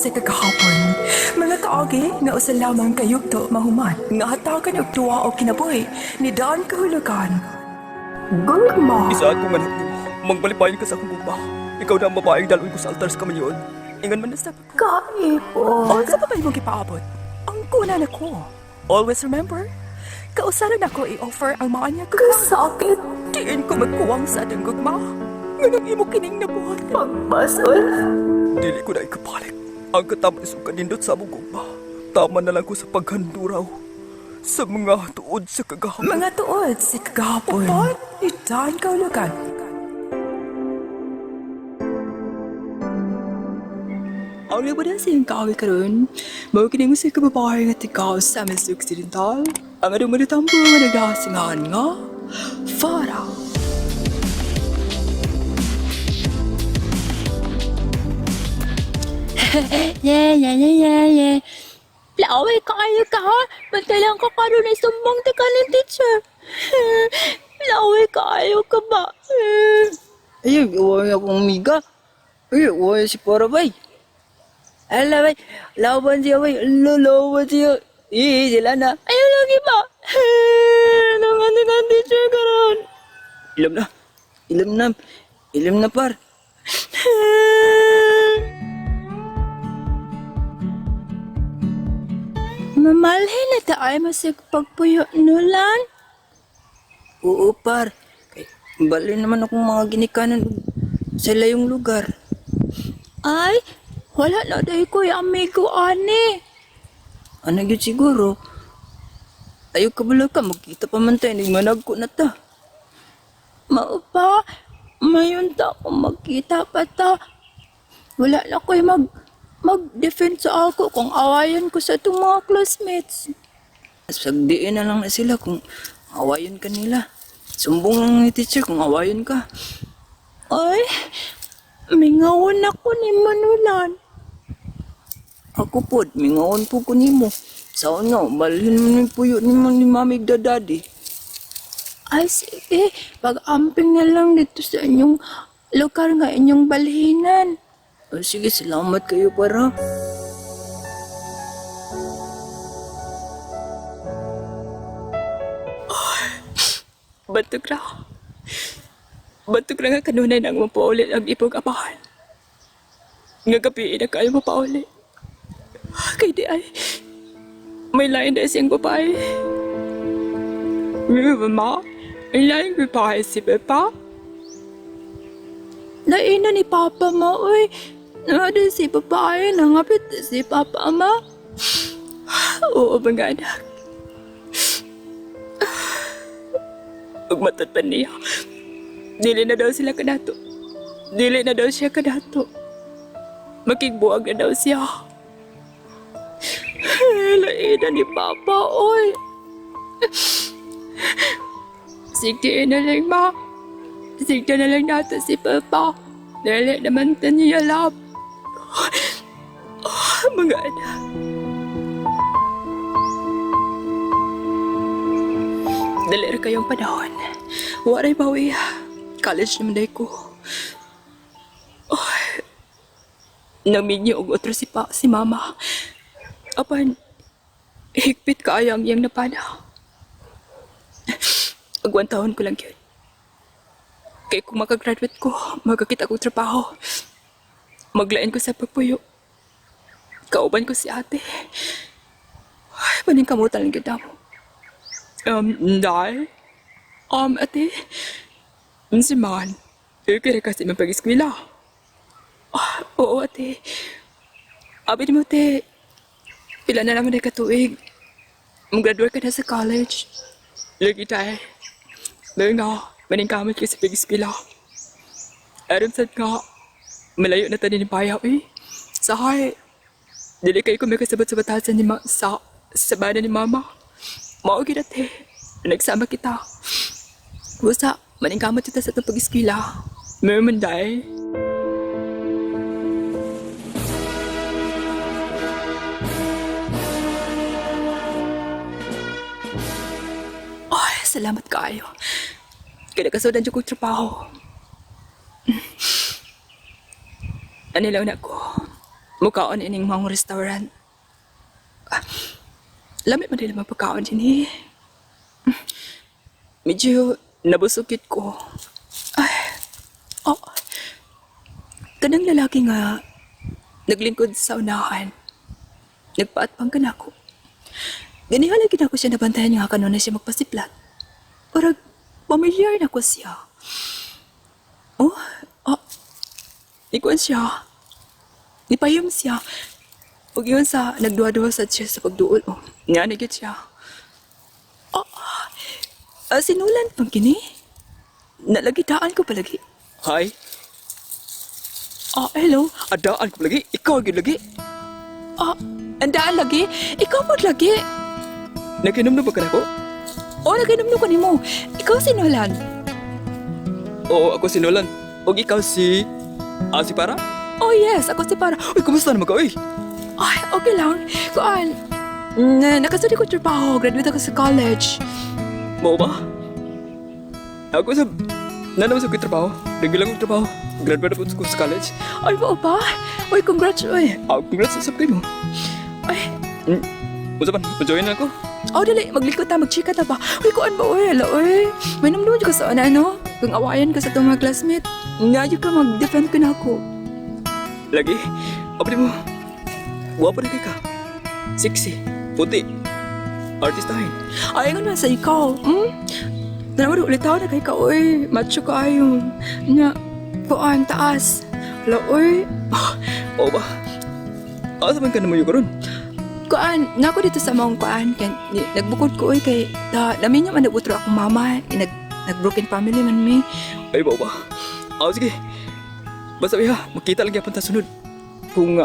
sa kagahapon. Mga kaagi nga usa lamang kayugto mahuman nga hatagan og tuwa o kinabuhi ni daan kahulugan. Gugma. Isaad ko nga anak nimo. Magbalipayon ka sa akong gugma. Ikaw na ang babaeng dalawin ko sa altar sa kaminyon. Ingan man na sa ko. Kaipon. Sa pa ba imong gipaabot? Ang kuna na ko. Always remember, kausaran ako i-offer ang mga niya gugma. Kasakit. Diin ko magkuwang sa atang gugma. Nganong imo kining nabuhat. Pagbasol. Dili ko na ikapalit. Ang katamis o kanindot sa among gugma. Tama na lang ko sa paghanduraw sa mga tuod sa kagahapon. Mga tuod sa kagahapon. Upon ni daan kahulugan. Ang labada sa iyong kaaway karon, maukinig mo sa kababae nga tikaw sa Ames Occidental, ang adong manatampo nga nagdasingan nga, Farah. Yeah. Laway kayo ka ha? Bantalang ka karoon ay sumbong ka ng teacher. Laway kayo ka ba? Ay, uway akong miga. Ay, uway si Para bay. Ala bay, lawan siya bay. Lawan siya. Sila na. Ayaw lagi ba? Nangan ka teacher karoon. Ilam na par. Mamalhin na tayo masig pagpuyo nulan. Oo par. Kay, bali naman akong mga ginikanan sa layong lugar. Ay, wala na dahi ko yung amigo ani. Ano yun siguro? Ayaw ka bala ka, magkita pa man tayo, nagmanag ko na ta. Maupa, mayon ta kung magkita pa ta. Wala na ko'y mag-defend sa ako kung awayan ko sa itong mga classmates. Sagdiin na lang na sila kung awayon ka nila. Sumbong lang ni teacher kung awayon ka. Ay, mingawan ako ni Manulan. Ako po, mingaon po ko nimo. Sa ano, balhin mo ni puyo ni mamig dadadi. Ay, sige, pag-amping na lang dito sa inyong lugar nga inyong balhinan. O, sige, salamat kayo para. Bantog na. Bantog na nga kanunay nang mapaulit ang ipong apahan. Nga gabi na kayo mapaulit. Kay di ay, may lain na siyang babae. Mama, may lain babae si Pepa. Laina ni Papa mo, uy. Nada si babae, nangapit si Papa ma. Oo, mga anak. Ugmatot pa niya. Dili na daw sila kadato. Dili na daw siya kadato. Makigbuwag na daw siya. Laina ni Papa, oy. Sige na lang, ma. Sige na lang natin si Papa. Dali naman ta niya love. Mga anak. Dali rin kayong panahon. Waray bawi. College naman day ko. Naminyo og otro si Mama. Apan, higpit kaayang yang napana. Agwan taon ko lang yun. Kaya kung makagraduate ko, magkakita kong trabaho. Maglain ko sa pagpuyo. Kauban ko si ate. Ay, paning kamutan lang ganda mo. Dahil? Ate. Si Man. Kaya kasi mapag-eskwila. Oo, ate. Abi mo, te. Pila na naman ay katuig. Mag-graduate ka na sa college. Lagi tayo. Dahil nga, maningkamot ka sa pag-eskwila. Aram sad nga, malayo na tayo ni Bayaw eh. Sahay, dili kayo kumikasabot sa batasan ni sa bana ni Mama. Maugid ate, nagsama kita. Busa, maningkamot kita sa itong pag-eskwila. Merman day. Ay, salamat kayo. Kaya nakasundan dyan kong trabaho. Anilaw na ko. mukaon ining mga restaurant. Lamit man nila mapagkaon din eh. Medyo nabusukit ko. Ay, oh. Kanang lalaki nga naglingkod sa unahan. Nagpaatpang ka na ako. Ganihala gid ako siya nabantayan nga kanuna siya magpasiplat. Parang pamilyar na ko siya. Oh, ikuan siya. Nipayom siya. Huwag yun sa nagduwa-duwa sa siya sa pagduol. Oh, nga na gid siya. Sinulan pang kini. Nalagitaan ko palagi. Hi, Hello. adaan ko lagi. Ikaw gyud lagi. Andaan lagi? Ikaw po lagi. Nakinom na ba ka na ko? Naginom ko ni mo. Ikaw sinulan. Oo, ako si Nolan. O ikaw si... si Para? Yes, ako si Para. Uy, kumusta naman ka, uy? Ay, okay lang. Kuan, nakasali ko trabaho. Graduate ako sa college. Mo ba? Ako sa... Nanaman sa kuy trabaho. Regular kong trabaho. Graduate ako sa college. Ay, oo ba? Uy, congrats, uy. Congrats sa sabay mo. Ay, Usapan, pa-join na ako. dali. Maglikot ta, magchika ta ba? Uy, kuan ba, uy? Hala, uy. May namnaman ka sa ano? Kung awayan ka sa itong mga classmate, ngayon ka mag-defend ka na ako. Lagi, abdi mo. Guwapo na kay ka. Sexy, puti. Artistahin. Ay, nga na sa ikaw. Tanawa ulit ako na kay ka, uy. Macho ka ayon. Nga, kuan, taas. Hala, uy. Oo ba? Asa man ka naman yung karon? Kuan, nako dito sa mong kuan. Nagbukod ko, uy, kay namin niya man nagutro akong mama. Nag-broken family man mi. Ay, ba ba? Sige. Basta ha, makita lang yapon ta sunod. Kung,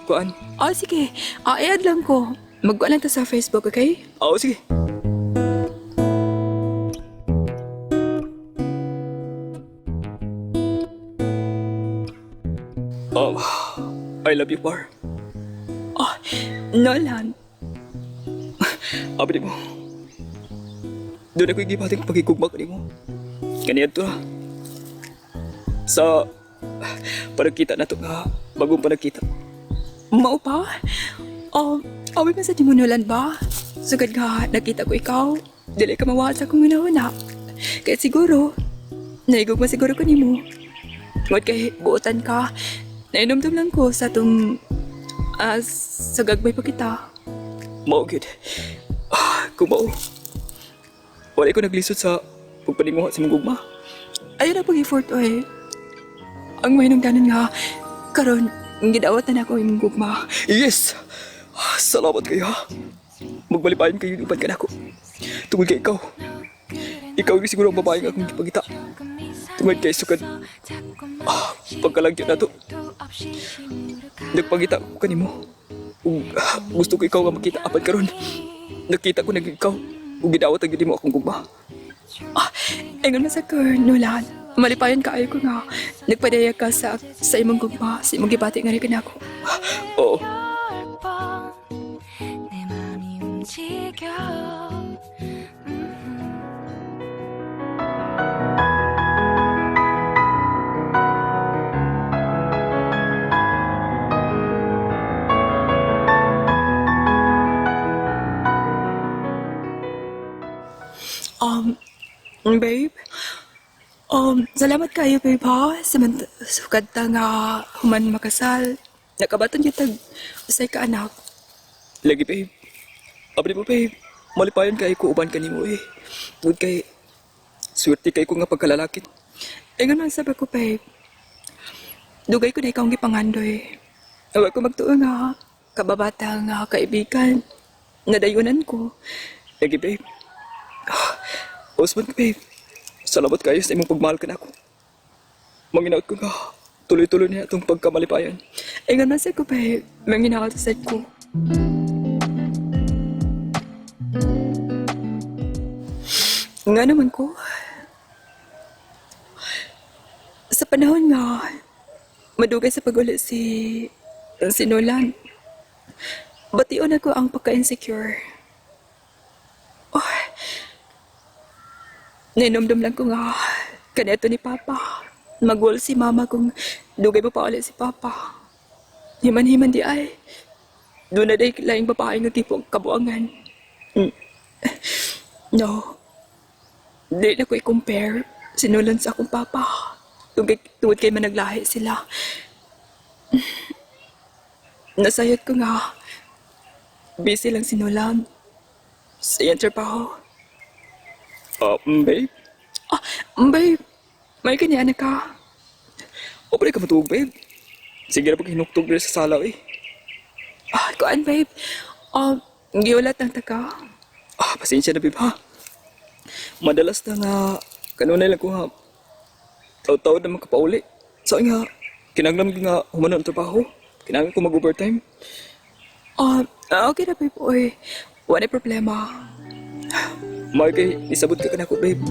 kuan. Sige. I-add lang ko. Magkuan lang ta sa Facebook, okay? Sige. I love you, Par. Nolan. Abdi mo. Doon ako'y gipating pagkikugma ka mo. Kaniyan to na. Sa panagkita na to nga bagong panagkita. Mao pa? Awi man sa Nolan ba? Sugad nga nakita ko ikaw. Dili ka mawasa kung una-una. Kaya siguro, naigugma siguro ko ni mo. Ngot kay buotan ka. Nainomdom lang ko sa itong sa gagbay pa kita. Mao gid. Kung mao. Wala ko naglisod sa pagpaninguha sa mong gugma. Ayun ang pag-effort oy. Ang mahinungdanan nga, karon gidawat na ako yung gugma. Yes! Salamat kayo ha. Magbalipayan kayo upan ka na ako. Tungod kay ikaw. Ikaw yung siguro ang babae nga akong ipagita. Tungod kay sukad. Pagkalagyan na to. Nagpagita ko kanimo. Gusto ko ikaw nga makita apan karon. Nakita ko nag ikaw. Ug gidawat ang gidi mo akong gugma. Engon na sa Nolan. Malipayan ka ayo ko nga. Nagpadaya ka sa imong gugma. Sa imong gibati nga rin ka na ako. Oo. 내 맘이 움직여 Babe. Salamat kayo, babe, ha? Sukad ta nga human makasal. Nakabaton yung tag usay ka anak. Lagi, babe. Abdi mo, babe. Malipayan kayo ko uban kanimo eh. Tungod kay swerte kay ko nga pagkalalakit. Engon man sabi ko, babe. Dugay ko na ikaw ang gipangandoy. Huwag ko magtuon nga. Kababata nga kaibigan. Nadayunan ko. Lagi, babe. Osman, babe. Salamat kayo sa imong pagmahal ka na ako. Manginaot ko nga. Tuloy-tuloy na itong pagkamalipayan. Engon man sabi ko, babe. Manginakot sa ko. Nga naman ko. Sa panahon nga, madugay sa pag-uli si Nolan. Bation ako ang pagka-insecure. Nainomdom lang ko nga, kanito ni Papa. Magwal si Mama kung dugay pa ulit si Papa. Himan-himan di ay. Doon na day laing babae nga tipong kabuangan. No. Di na ko i-compare. Sinulan sa akong papa. Tungkol kay managlahi sila. Nasayot ko nga. Busy lang sinulan. Sa iyang trabaho. Babe? Babe, may kanya na ka. O pwede ka matulog, babe? Sige na pag hinuktog rin sa sala, eh. Kuan, babe. Giulat ng taka. Pasensya na, babe, ha? Madalas na nga, kanunay lang ko nga, taw-taw na makapauli. So nga, kinanglam ko nga humano ang trabaho. Kinanglan ko mag-overtime. Okay na, babe. Oy, wala problema. Mahal kay, isabot ka na ko, babe.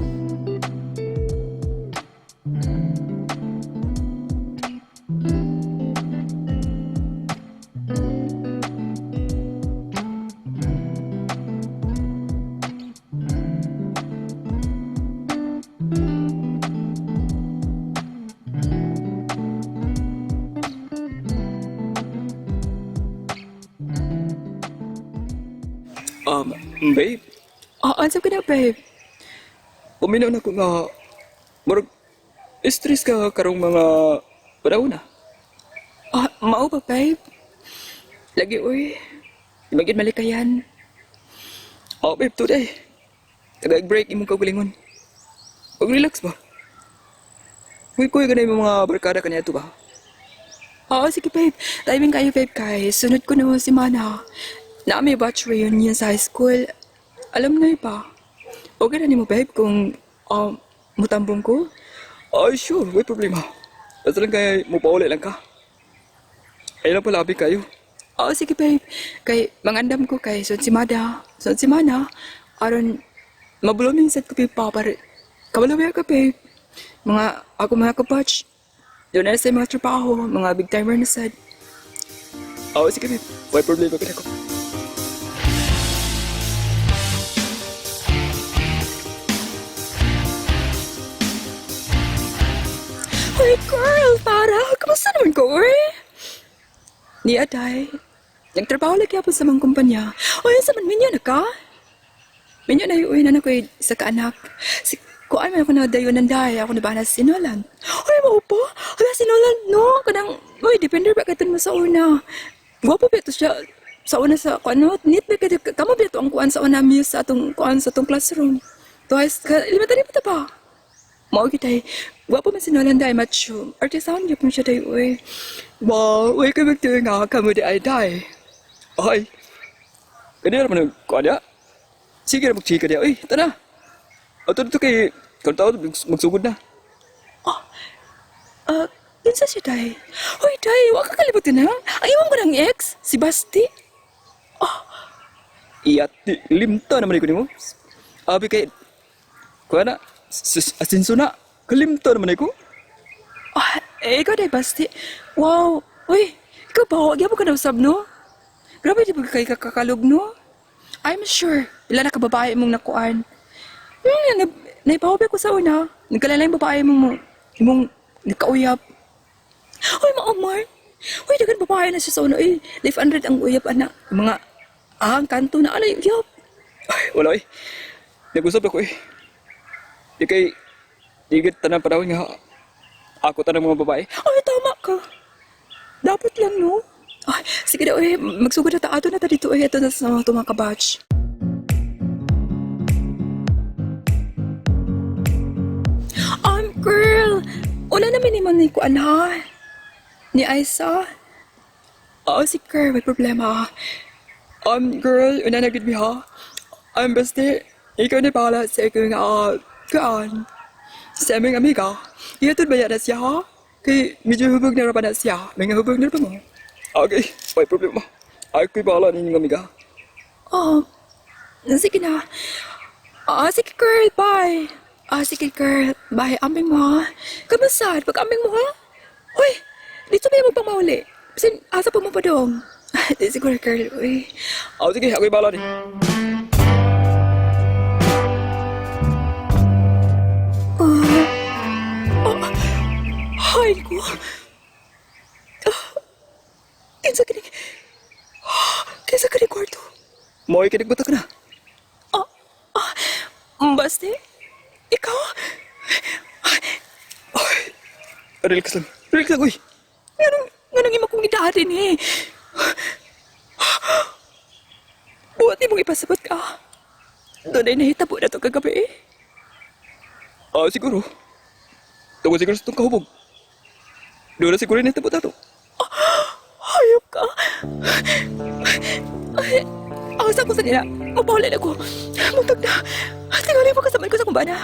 Babe, Answer ka na, babe. uminaw na ko nga, marag, stress ka karong mga panahon na. Mao ba, babe? Lagi, uy. Imagin malikayan. Babe, today. Taga-break imong kaugalingon. Pag-relax ba? Kuy-kuy ka na yung mga barkada kanya ito ba? Sige, babe. Timing kayo, babe, kay. Sunod ko na si Mana. Na may batch reunion sa high school. Alam na ba? Okay na ni mo, babe, kung mutambong ko? Sure, may problema. Basta lang kaya mupauli lang ka. Ayun lang pala, abi kayo. Sige, babe. Kay, mangandam ko kay Son si Mada. Son si Mana. Aron, mabulong set ko, babe, pa. Para, kabalawaya ka, babe. Mga kabatch. Doon na sa mga trabaho, mga big timer na sad. Sige, babe. May problema ka na ko. Hoy, girl, para. Kamusta naman ko, oy? Ni Aday. Nagtrabaho lagi ako sa mga kumpanya. Oy, sa man, minyo na ka? Minyo na yung na ko sa kaanak. Si kuan man ako na dayo nanday. Ako na ba na sinulan? Oy, mo po? Hala, sinulan, no? Kanang, oy, depender ba ka mo sa una? Gwapo ba ito siya sa una sa kuan, no? Neat ba ka? Kamo ba ito ang kuan sa una muse sa atong kuan sa atong classroom? Twice, elementary pa ta ba? Mao kita gwapo man sinulan day macho. Artisan gyud mo siya day oy. Wow, uy ka magtuyo nga kamo di ay day. Ay, kanina naman ko niya. Sige na magchika niya. Uy, tara. Ato dito kay, kung tao magsugod na. Kinsa siya day? Hoy day, wa ka kalibutan na? Ang imong ko ng ex, si Basti. Iyati, limta naman ko nimo. Abi kay, kuha na, asinso na, kalimta naman ko. Ikaw day Basti. Wow, uy, ikaw ba? Wag mo ka na usab, no? Grabe di ba kay kakakalog, no? I'm sure, ila na kababae mong nakuan. Naipahobi ko sa una. Nagkalala yung babae mong nagkauyap. Uy, maamar. Uy, dagan babae na siya sa una. Uy, life 100 ang uyap, anak. Mga ang kanto na alay, uyap. Ay, wala eh. Nag-usap ako eh. Di kay, digit tanang panahon nga, ako tanang mga babae. Ay, tama ka. Dapat lang, no? Ay, sige na, uy, magsugod na ta. Ato na ta dito, uy. Ito na sa mga batch. Girl, una namin naman ni Kuan, ha? Ni Aisa. Si Girl, may problema. Girl, una na gid mi ha. Basta, ikaw na pala sa ikong, kaan. Sa aming amiga, ihatod ba yan na siya, ha? Kay, medyo hubog na rapan na siya. May nga hubog na rapan mo. Okay, may problema. Ay, ko'y bahala ninyong amiga. Sige na. Sige, girl, bye. Sige, girl, bye. Ambing mo, ha? Kamusta? Pag-ambing mo, ha? Uy, dito ba yung magpamauli? Kasi, asa pa mo pa dong? Siguro, girl, uy. Sige, ako'y bahala ni. Ay, ko. Kinsa kini? Kinsa kini kwarto? Mo'y kinigbata ka na. Baste? Ikaw? Relax lang. Relax lang, uy. Nganong ima kong idadin eh. Buhat ni mong ipasabot ka. Doon ay nahitabo na to kagabi eh. Siguro. Tungkol siguro sa itong kahubog. Doon na siguro na itabot na to. Hayop ka. Ay, asa ko sa nila. Mapahulan ako. Muntag na. Tingali mo kasaman ko sa kumbana.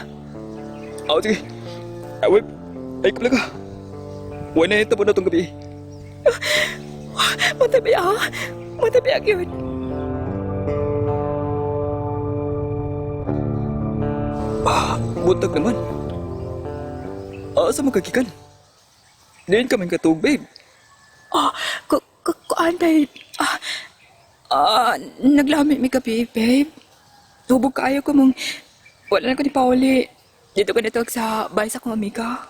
Sige. Wait. Ay, kapla ka. Huwag na itabot na itong gabi. Matabi ah. Matabi ah yun. Buntag naman. Asa magkagikan? Diyan kami katug, babe. Kuanday. Naglamit mi gabi, babe. Tubog kaayo ko mong wala na ko ni Pauli. Dito ko natawag sa bahay sa kong amiga.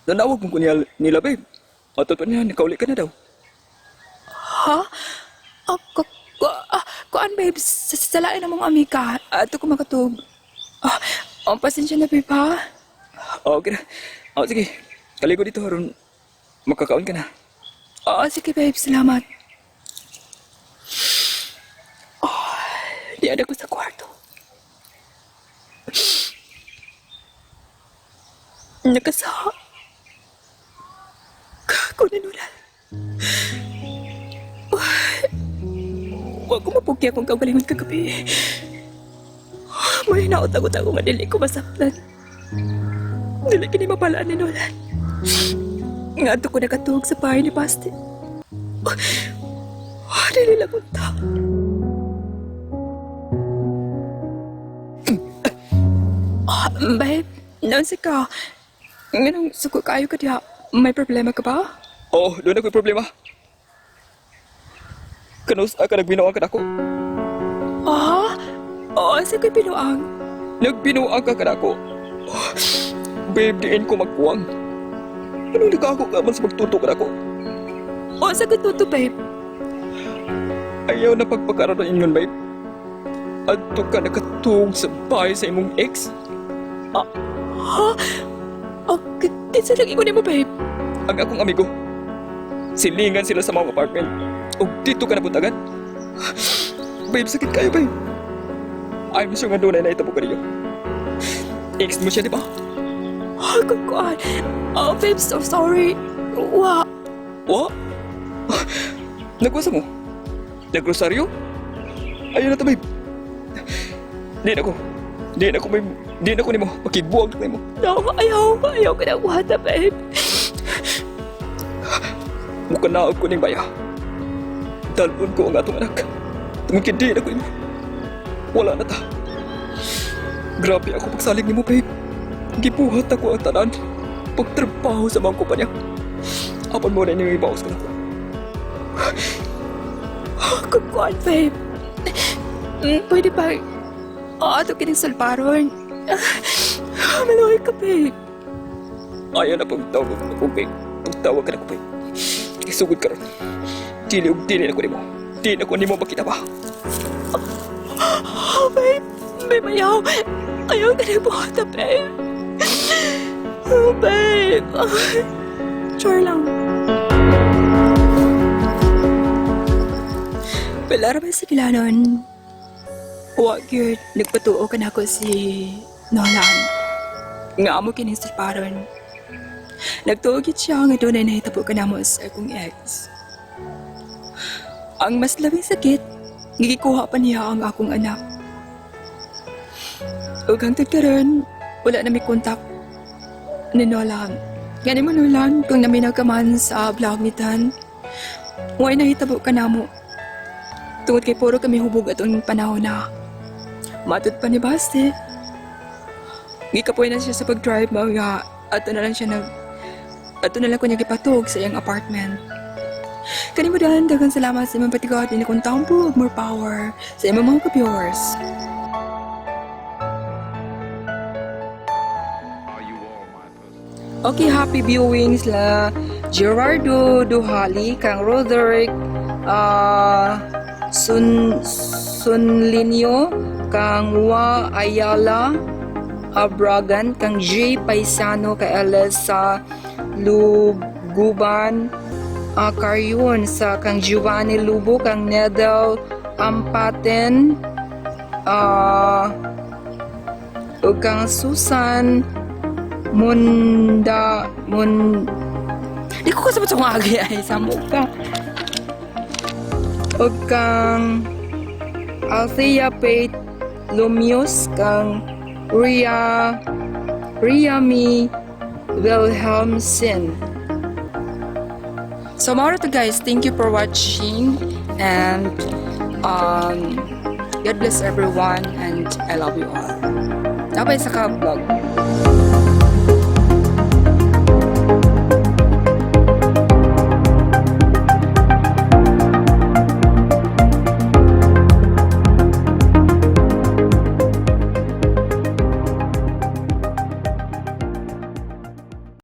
Nanawag mo ko nila, babe. Atot pa niya, nakauli ka na daw. Ha? Kuan, babe. Salain na mong amiga. Ato ko makatug. Pasensya na, babe, ha? Okay na. Sige. Kaligo dito, Haron. Makakaon ka na. Sige, babe. Salamat. Di ada ko sa kwarto. Nakasa. Kuninulal. Huwag ko mapugya kung kaugalingon kagabi. May naot ako madili ko masaktan. Dili kini mapalaan ni Nolan. Nga ko nakatuog sa bahay ni Basti. Dili lang unta. Babe, naunsi ka. Nganong suko kayo ka diha. May problema ka ba? Doon ako'y problema. Kanus ka nagbinoang ka na ako. Sige pinuang. Nagbinuang ka na ako. Babe, diin ko magkuwang. Anong nagkako ka man sa magtuto ka na ako? Sige tuto, babe. Ayaw na pagpakaroon inyon, babe. Adto ka nakatug sa bahay sa imong ex. Kinsa lang ikunin mo, babe? Ang akong amigo. Silingan sila sa mga apartment. O dito ka napuntagan. Babe, sakit kayo, babe. I'm sure nga doon ay naitabo ka niyo. Ex mo siya, di ba? Kukuan. Babe, so sorry. Wa. What? Nagwasa mo? Nagrosaryo? Ayun na to, babe. Di na ko ni mo. Makigbuwag na mo. No, ayaw ka na wata, babe. Muka naog ko ning baya. Dalon ko ang atong anak. Tumungkin di na ko imo. Wala na ta. Grabe ako pagsalig ni mo, babe. Gibuhat ako ang tanan. Pagtrabaho sa mga kumpanya. Apan mo na inyong ibawas ka na ko. Kukuan, babe. Pwede ba? Ato kining salparon. Maluhay ka, babe. Ayaw na pagtawag ko, babe. Pagtawag ka na ko, babe. Isugod ka ron. Dili na ko ni mo. Di na ko ni mo makita ba? Babe. Babe, ayaw. Ayaw ka na buhata, babe. Babe. Sure lang. Pilara ba si Pilanon? Wag yun, nagpatuo ka na ako si Nolan. Nga amo kining si Paron. Nagtuogit siya nga doon ay nahitabo ka na mo sa akong ex. Ang mas labing sakit, gigikuha pa niya ang akong anak. Ug hangtod karon, wala na may kontak ni Nolan. Gani mo Nolan, kung naminaw ka man sa vlog ni Tan, huwag nahitabo ka na mo. Tungod kay puro kami hubog atong panahon na. Matod pa ni Basti. Gikapoy na siya sa pag-drive mo nga ato na lang ko niya gipatog sa iyang apartment. Kani mo dahan daghang salamat sa imong patigaw din akong tampo ug more power sa imong mga ka-viewers. Okay, happy viewings la Gerardo Duhali, kang Roderick Sunlinyo, kang Wa Ayala Abragan, kang J Paisano, kay Ls sa Luguban, Caryon, sa kang Giovanni Lubo, kang Nedel Ampaten, ug kang Susan di ko kasabot sa mga agi ay samok ka. Ug kang Althea Pate Lumios, kang Riami Wilhelmsen. So mga to guys, thank you for watching, and God bless everyone, and I love you all. Tapos sa ka vlog.